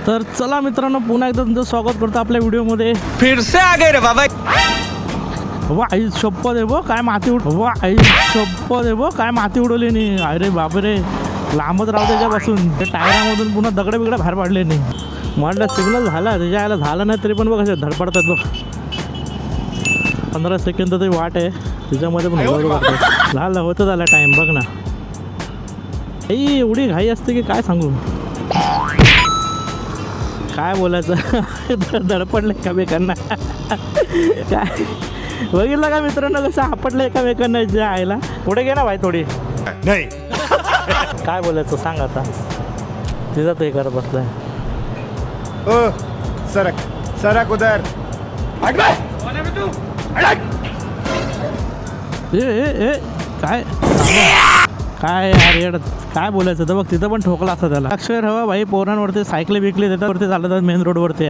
तर चला मित्रांनो, पुन्हा एकदा तुमचं स्वागत करतो आपल्या व्हिडिओमध्ये. फिर से आ गए रे बाबा. वा आई शपथ आहे बो, काय माती वा आई शपथ आहे बो, काय माती उडवली नाही. अरे बापरे, लांबच राहू त्याच्यापासून. त्या टायरामधून पुन्हा दगडे बिगडे बाहेर पाडले नाही. म्हटलं सिग्नल झाला, त्याच्या यायला झालं नाही तरी पण बघ कसे धडपडतात बघ. 15 सेकंद तरी वाट आहे त्याच्यामध्ये पण हळूहळू करतो. झालं होतं झालं टाईम बघ ना. एवढी घाई असते की काय सांगू, काय बोलायचं. धडपडले एकामेकांना. काय बघितलं का मित्रांनो कसं आपटलं एकामेकांना. जे आयला पुढे घे ना भाई थोडी. नाही काय बोलायचं सांग आता. तिथं ते करत बसलाय. ओ सरक सरक उधर. ए काय काय यार येड, काय बोलायचं तर बघ तिथं पण ठोकला असता त्याला. अक्षर हवा भाई पोरांवरती सायकली बिकली त्याच्यावरती चालतात मेन रोडवरती.